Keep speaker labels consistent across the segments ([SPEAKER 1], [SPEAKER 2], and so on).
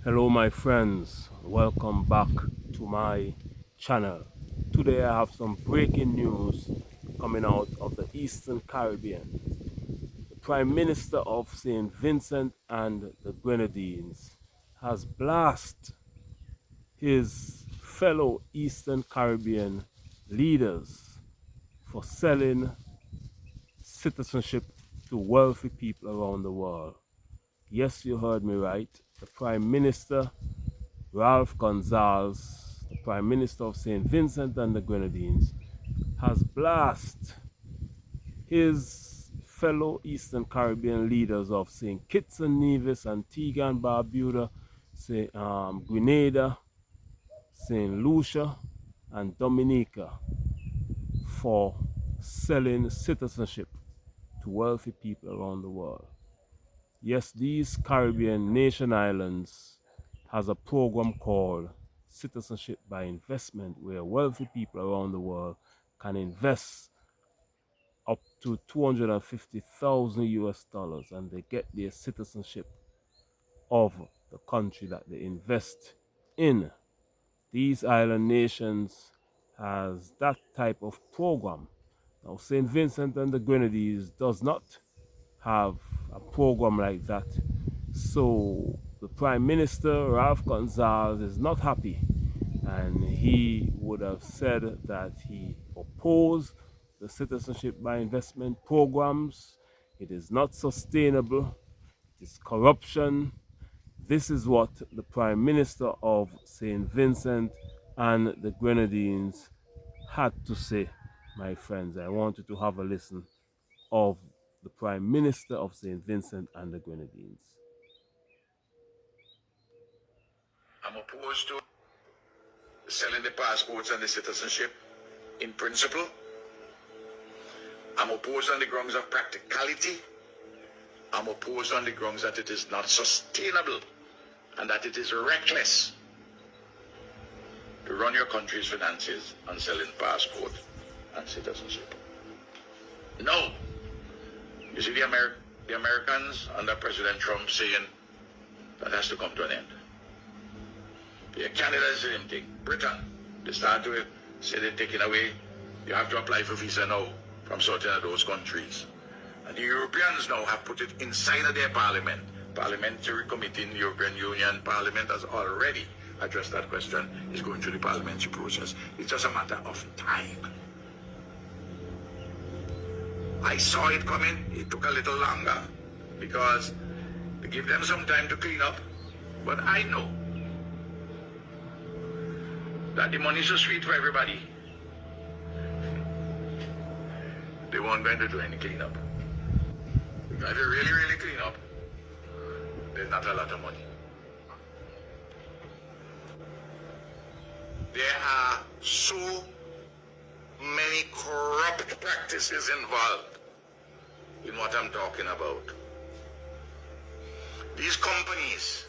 [SPEAKER 1] Hello my friends, welcome back to my channel. Today I have some breaking news coming out of the Eastern Caribbean. The Prime Minister of St. Vincent and the Grenadines has blasted his fellow Eastern Caribbean leaders for selling citizenship to wealthy people around the world. Yes, you heard me right. The Prime Minister Ralph Gonsalves, the Prime Minister of St. Vincent and the Grenadines, has blasted his fellow Eastern Caribbean leaders of St. Kitts and Nevis, Antigua and Barbuda, Grenada, St. Lucia, and Dominica for selling citizenship to wealthy people around the world. Yes, these Caribbean nation islands has a program called Citizenship by Investment, where wealthy people around the world can invest up to 250,000 US dollars and they get their citizenship of the country that they invest in. These island nations has that type of program. Now St. Vincent and the Grenadines does not have a program like that. So the Prime Minister, Ralph Gonsalves, is not happy, and he would have said that he opposed the citizenship by investment programs. It is not sustainable. It is corruption. This is what the Prime Minister of St. Vincent and the Grenadines had to say, my friends. I want you to have a listen of the Prime Minister of St. Vincent and the Grenadines.
[SPEAKER 2] I'm opposed to selling the passports and the citizenship in principle. I'm opposed on the grounds of practicality. I'm opposed on the grounds that it is not sustainable and that it is reckless to run your country's finances on selling passport and citizenship. No. You see the Americans under President Trump saying that has to come to an end. Canada is the same thing. Britain, they start to say they're taking away, you have to apply for visa now from certain of those countries. And the Europeans now have put it inside of their parliament. Parliamentary committee in the European Union Parliament has already addressed that question. It's going through the parliamentary process. It's just a matter of time. I saw it coming. It took a little longer because they give them some time to clean up. But I know that the money is so sweet for everybody. They weren't going to do any cleanup. Because if you really clean up, there's not a lot of money. There are so many corrupt practices involved in what I'm talking about. These companies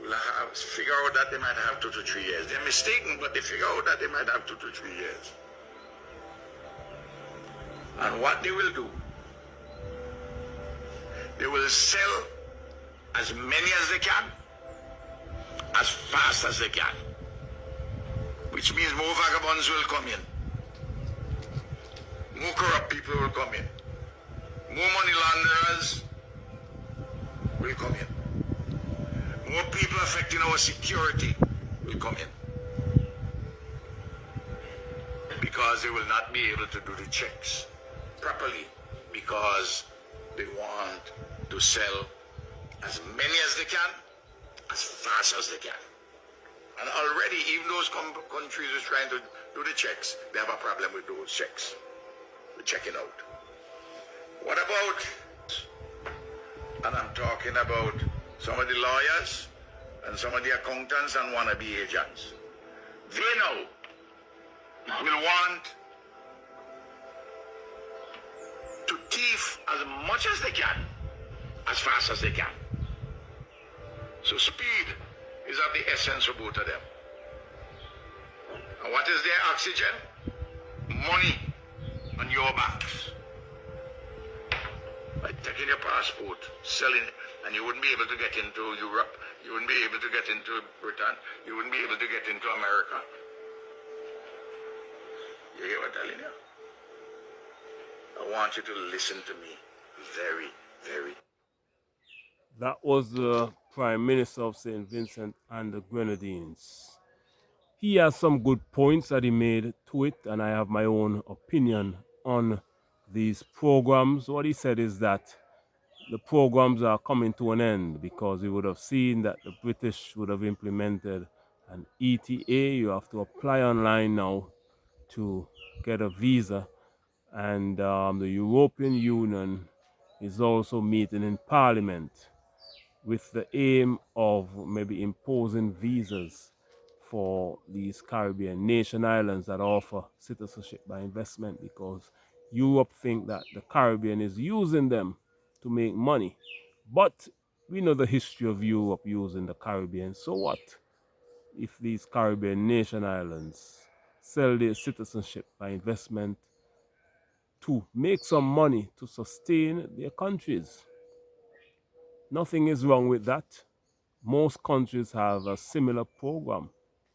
[SPEAKER 2] will figure out that they might have 2 to 3 years. They're mistaken, but they figure out that they might have 2 to 3 years. And what they will do, they will sell as many as they can, as fast as they can. Which means more vagabonds will come in. More corrupt people will come in. More money launderers will come in. More people affecting our security will come in. Because they will not be able to do the checks properly. Because they want to sell as many as they can, as fast as they can. And already, even those countries are trying to do the checks, they have a problem with those checks. The checking out. What about, and I'm talking about some of the lawyers and some of the accountants and wannabe agents. They now will want to thief as much as they can, as fast as they can. So speed is of the essence for both of them. And what is their oxygen? Money on your backs. By taking your passport, selling it, and you wouldn't be able to get into Europe, you wouldn't be able able to get into Britain. You wouldn't be able to get into America. You hear what I'm telling you? I want you to listen to me very, very.
[SPEAKER 1] That was the Prime Minister of St. Vincent and the Grenadines. He has some good points that he made to it, and I have my own opinion on these programs. What he said is that the programs are coming to an end because we would have seen that the British would have implemented an ETA. You have to apply online now to get a visa, and the European Union is also meeting in Parliament with the aim of maybe imposing visas for these Caribbean nation islands that offer citizenship by investment, because Europe think that the Caribbean is using them to make money. But we know the history of Europe using the Caribbean. So what if these Caribbean nation islands sell their citizenship by investment to make some money to sustain their countries? Nothing is wrong with that. Most countries have a similar program.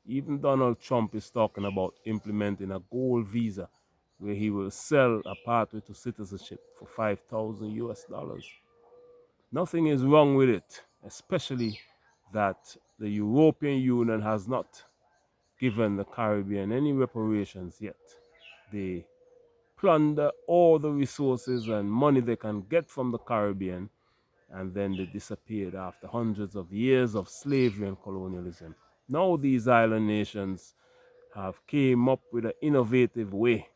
[SPEAKER 1] Even Donald Trump is talking about implementing a gold visa where he will sell a pathway to citizenship for 5,000 US dollars. Nothing is wrong with it, especially that the European Union has not given the Caribbean any reparations yet. They plunder all the resources and money they can get from the Caribbean, and then they disappeared after hundreds of years of slavery and colonialism. Now these island nations have came up with an innovative way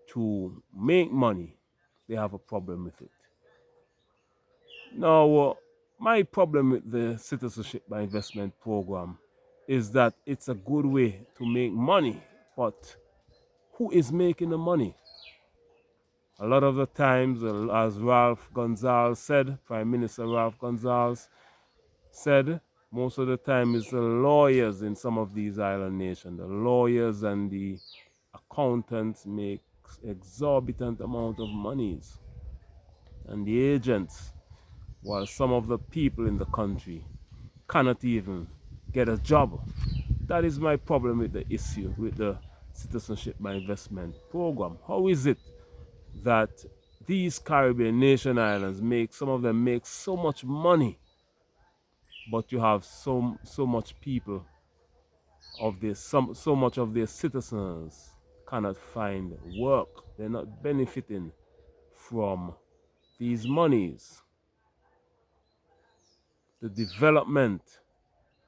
[SPEAKER 1] to make money. They have a problem with it. Now, my problem with the citizenship by investment program is that it's a good way to make money, but who is making the money? A lot of the times, as Ralph Gonsalves said, Prime Minister Ralph Gonsalves said, most of the time it's the lawyers in some of these island nations. The lawyers and the accountants make exorbitant amount of monies, and the agents, while some of the people in the country cannot even get a job. That is my problem with the issue with the citizenship by investment program. How is it that these Caribbean nation islands make, some of them make so much money, but you have so much people of this, so much of their citizens cannot find work. They're not benefiting from these monies. The development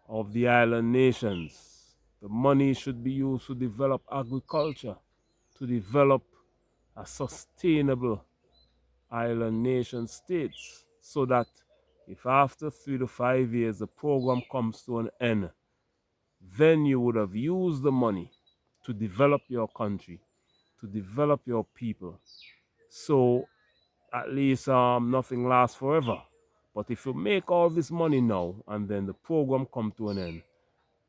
[SPEAKER 1] of the island nations, the money should be used to develop agriculture, to develop a sustainable island nation states, so that if after 3 to 5 years the program comes to an end, then you would have used the money to develop your country, to develop your people. So at least nothing lasts forever. But if you make all this money now and then the program come to an end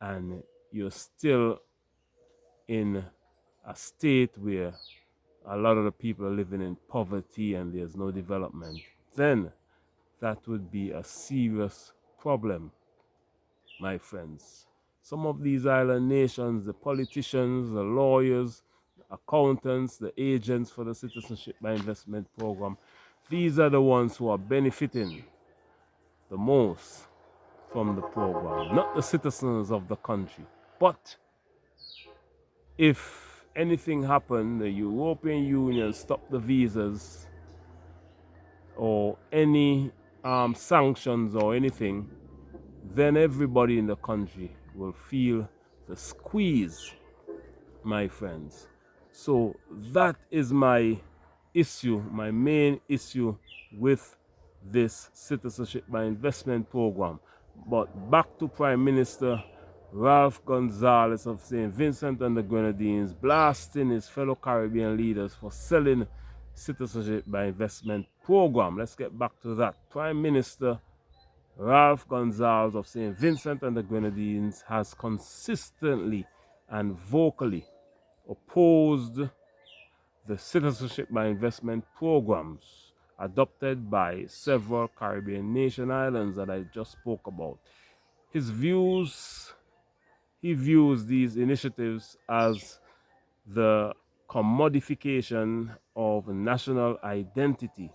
[SPEAKER 1] and you're still in a state where a lot of the people are living in poverty and there's no development, then that would be a serious problem, my friends. Some of these island nations, the politicians, the lawyers, the accountants, the agents for the citizenship by investment program, these are the ones who are benefiting the most from the program, not the citizens of the country. But if anything happened, the European Union stopped the visas or any sanctions or anything, then everybody in the country will feel the squeeze, my friends. So that is my issue, my main issue with this citizenship by investment program. But back to Prime Minister Ralph Gonsalves of St. Vincent and the Grenadines blasting his fellow Caribbean leaders for selling citizenship by investment program. Let's get back to that. Prime Minister Ralph Gonsalves of St. Vincent and the Grenadines has consistently and vocally opposed the citizenship by investment programs adopted by several Caribbean nation islands that I just spoke about. He views these initiatives as the commodification of national identity,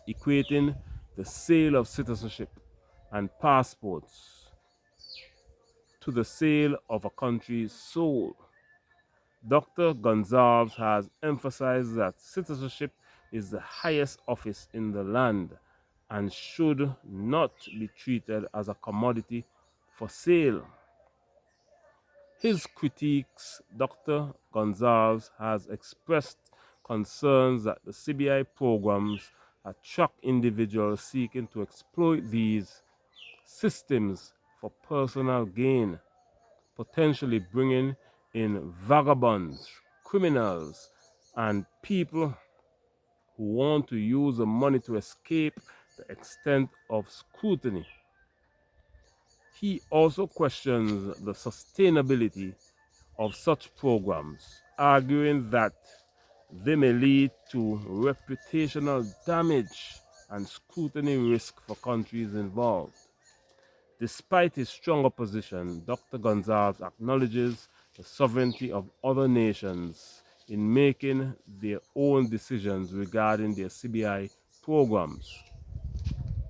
[SPEAKER 1] equating the sale of citizenship and passports to the sale of a country's soul. Dr. Gonsalves has emphasized that citizenship is the highest office in the land and should not be treated as a commodity for sale. His critiques, Dr. Gonsalves has expressed concerns that the CBI programs attract individuals seeking to exploit these systems for personal gain, potentially bringing in vagabonds, criminals, and people who want to use the money to escape the extent of scrutiny. He also questions the sustainability of such programs, arguing that they may lead to reputational damage and scrutiny risk for countries involved. Despite his strong opposition, Dr. Gonsalves acknowledges the sovereignty of other nations in making their own decisions regarding their CBI programs.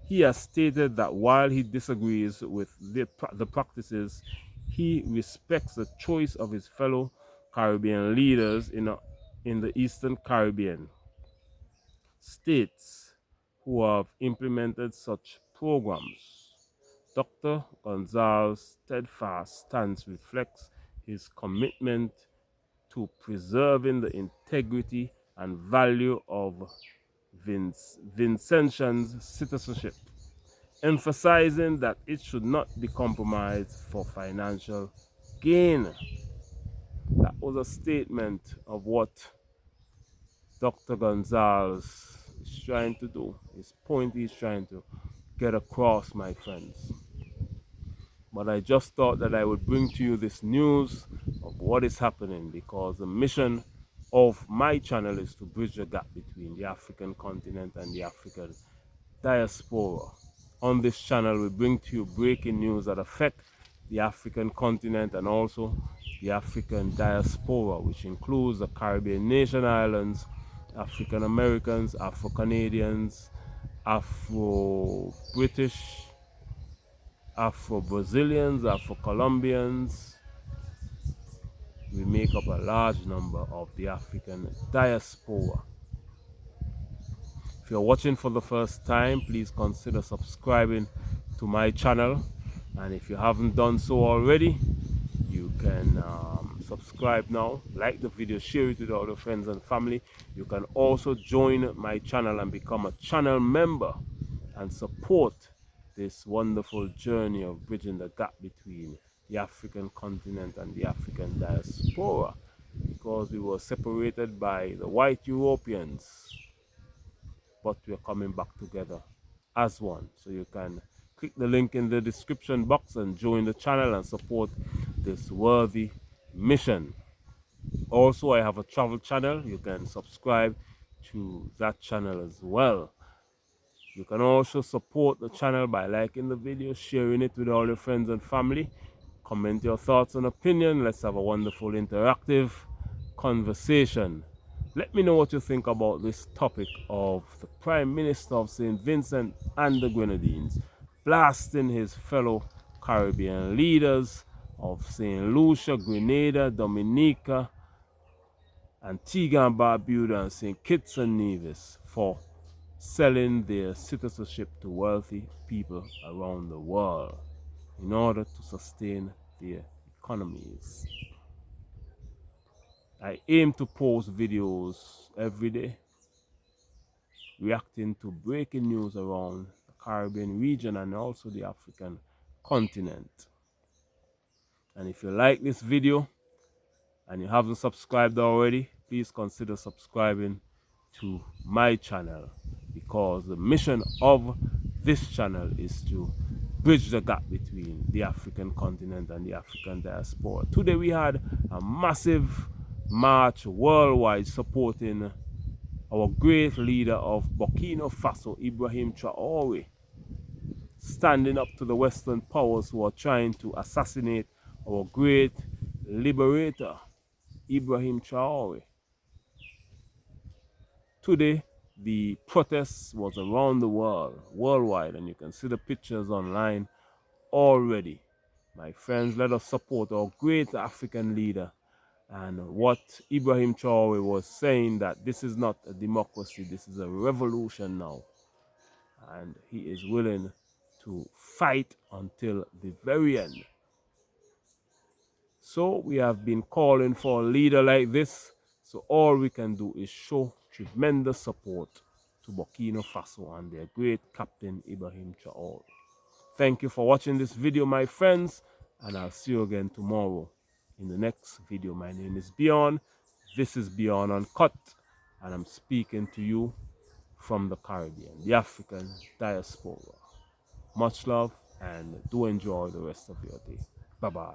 [SPEAKER 1] He has stated that while he disagrees with the practices, he respects the choice of his fellow Caribbean leaders in the Eastern Caribbean states who have implemented such programs. Dr. Gonsalves' steadfast stance reflects his commitment to preserving the integrity and value of Vincentian's citizenship, emphasizing that it should not be compromised for financial gain. That was a statement of what Dr. Gonsalves is trying to do, his point he's trying to get across, my friends. But I just thought that I would bring to you this news of what is happening, because the mission of my channel is to bridge the gap between the African continent and the African diaspora. On this channel, we bring to you breaking news that affect the African continent and also the African diaspora, which includes the Caribbean nation islands, African Americans, Afro Canadians, Afro British, Afro Brazilians, Afro Colombians. We make up a large number of the African diaspora. If you're watching for the first time, please consider subscribing to my channel, and if you haven't done so already, you can subscribe now, like the video, share it with all your friends and family. You can also join my channel and become a channel member and support this wonderful journey of bridging the gap between the African continent and the African diaspora, because we were separated by the white Europeans, but we're coming back together as one. So you can click the link in the description box and join the channel and support this worthy mission. Also, I have a travel channel. You can subscribe to that channel as well. You can also support the channel by liking the video, sharing it with all your friends and family. Comment your thoughts and opinion. Let's have a wonderful interactive conversation. Let me know what you think about this topic of the Prime Minister of St. Vincent and the Grenadines blasting his fellow Caribbean leaders of St. Lucia, Grenada, Dominica, Antigua and Barbuda, and St. Kitts and Nevis for selling their citizenship to wealthy people around the world in order to sustain their economies. I aim to post videos every day reacting to breaking news around the Caribbean region and also the African continent. And if you like this video and you haven't subscribed already, please consider subscribing to my channel, because the mission of this channel is to bridge the gap between the African continent and the African diaspora. Today we had a massive march worldwide supporting our great leader of Burkina Faso, Ibrahim Traore, standing up to the Western powers who are trying to assassinate our great liberator, Ibrahim Traore. Today, the protest was around the world, worldwide, and you can see the pictures online already. My friends, let us support our great African leader. And what Ibrahim Traore was saying, that this is not a democracy, this is a revolution now. And he is willing to fight until the very end. So we have been calling for a leader like this. So all we can do is show tremendous support to Burkina Faso and their great captain Ibrahim Traore. Thank you for watching this video, my friends, and I'll see you again tomorrow in the next video. My name is Beyond. This is Beyond Uncut, and I'm speaking to you from the Caribbean, the African diaspora. Much love, and do enjoy the rest of your day. Bye-bye.